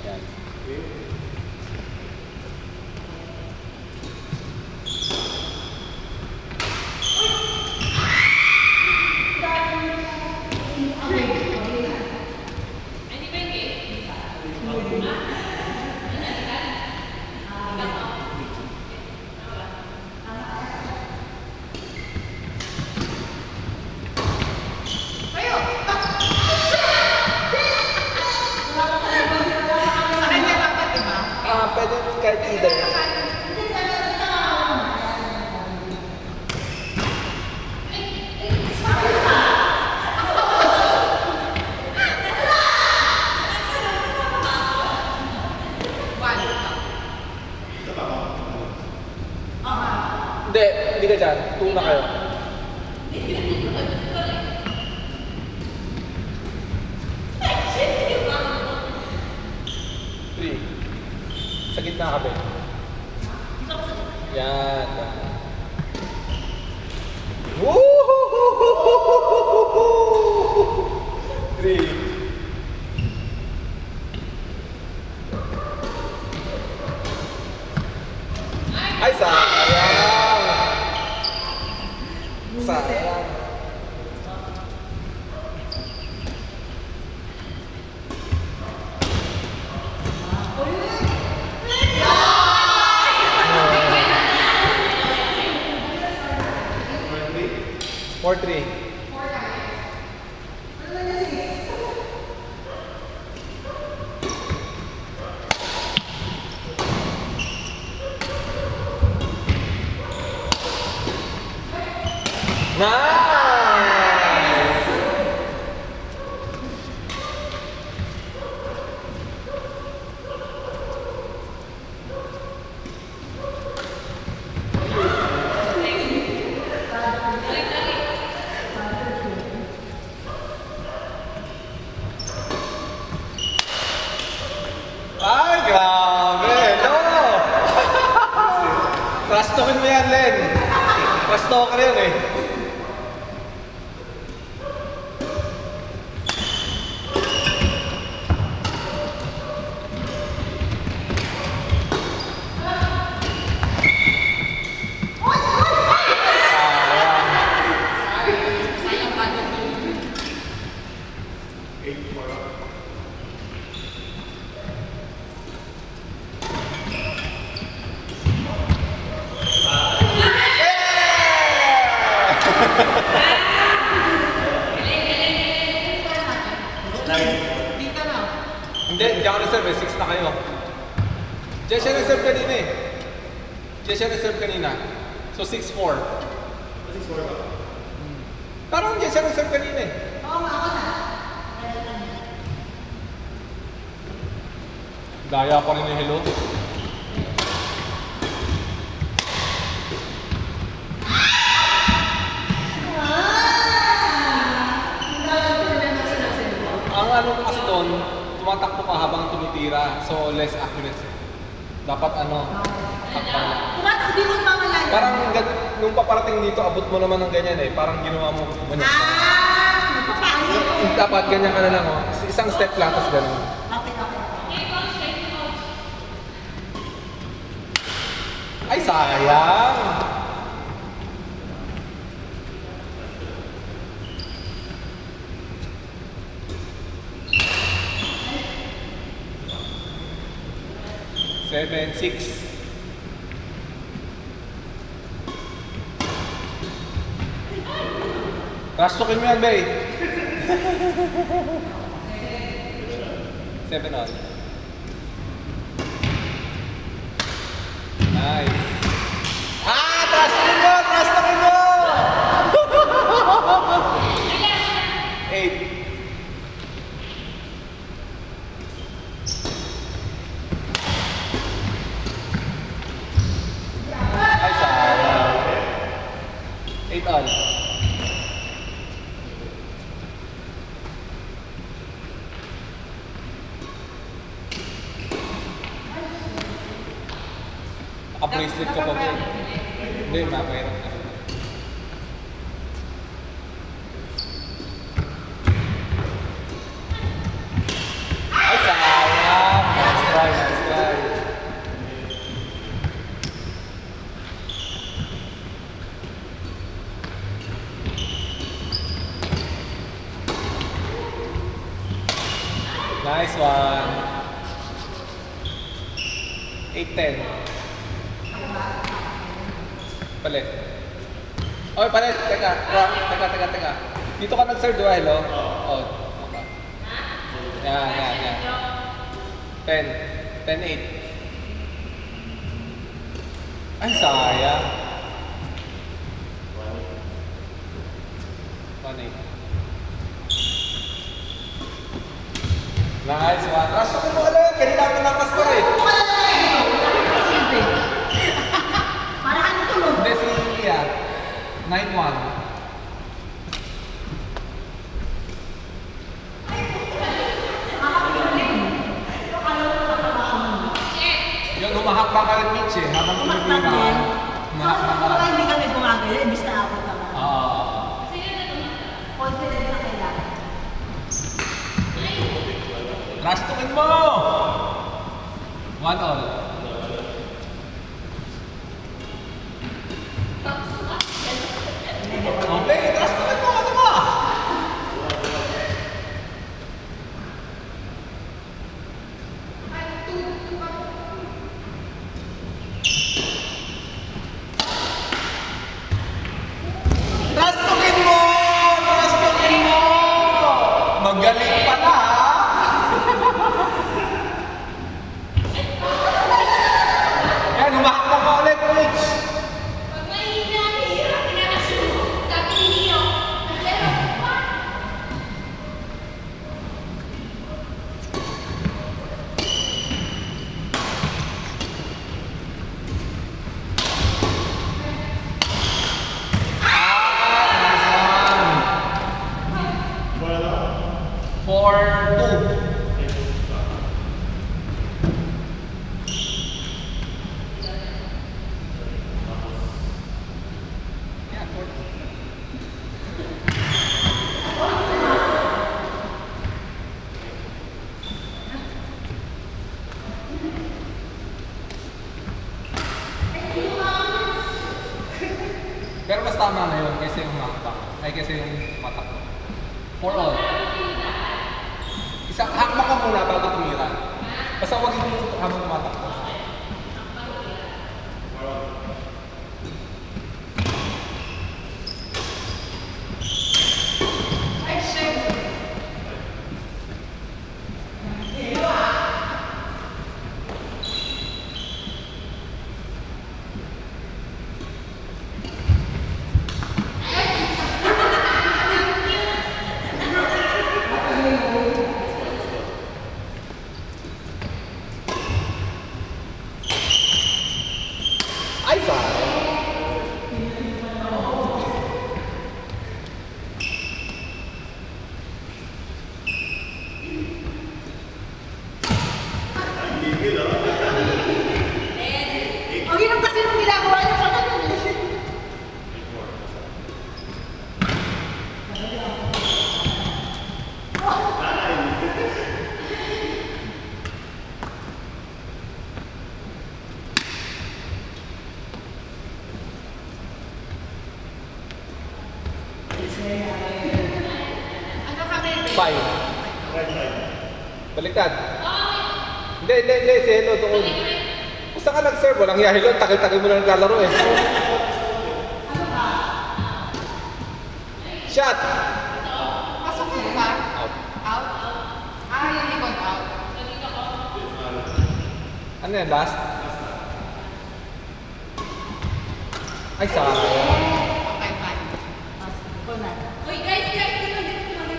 Yan. Pwede kahit either. Hindi ka dyan. Tuna kayo. Sa gitna ka ba? Yan. Woohoo! 3. Ay, sayang! Sayang. Or 3. Nice! Ay, grabe! No! Trash talkin mo yan, Len. Trash talker yan eh. Hindi ako reserve eh. 6 na kayo. Diyan siya reserve kanina eh. Diyan siya reserve kanina. So 6-4. 6-4 ba? Parang diyan siya reserve kanina eh. Oo, ako na. Daya pa rin yung hello. Ang ano ko kasi doon, tumatakbo ka habang tumitira, so less accuracy. Dapat ano, takpan lang. Tumatakbo din mo mamalayan. Parang nung paparating dito, abot mo naman ng ganyan eh. Parang ginawa mo manyak. Nagpapasok. Dapat ganyan ka na lang oh. Isang step lang, tapos gano'n. Okay. Ay, sayang! Seven, 6. Trash talkin mo yan, Bay. 7 all. Nice. Ah! Trash talkin mo! Trash talkin mo! 8. Ay, sayang. 8 all. Naka-bracelet ka pa ba? Hindi, mayroon ka. Ay, sayang! one. 8-10. Palit. Oy, palit. Teka. Dito ka nag-serve, di ba? Hello? Oh. Okay. Yan. 10-8. Ay, sayang. 1-8. Nice one. Rush ko mo ulit. Kailangan ng mas ko rin. Para ano tulog? Hindi, si Lia. 9-1. Yung humahakbang ka rin, Mitch, eh. Habang Umakbang din. humahakbang ka. Baka hindi kami gumagaya, imbis na ako naman. Oo. Confident na kailangan. Rush tukin mo! 1-all. Okay, rush tukin mo! Ano ba? Rush tukin mo! Rush tukin mo! Magaling pala, ha? Yan, humakbang ka ulit, Mitch. Pag mahina, hirap pinakasunod. Sabi ni Neo, Nice one. 4-2. Yeah, 4-2. Pero mas tama na yun kasi yung makapang. Ay kasi yung matakbo. 4-all. Isang hakbang ka muna bago tumira. Basta huwag yung habang tumatakbo. Ay, sayang. O yun ang kasi nung ginagawa niyo pa naman. ano kami? 5. Baliktad. Hindi. Si Hello doon. Kung saan ka nag-serve, walang hiya. Hello, takil-takil mo na naglalaro eh. Shot! Pasok mo ba? Out. Out? Ah, yung likod out. Ano yan, last? Ay, sayang.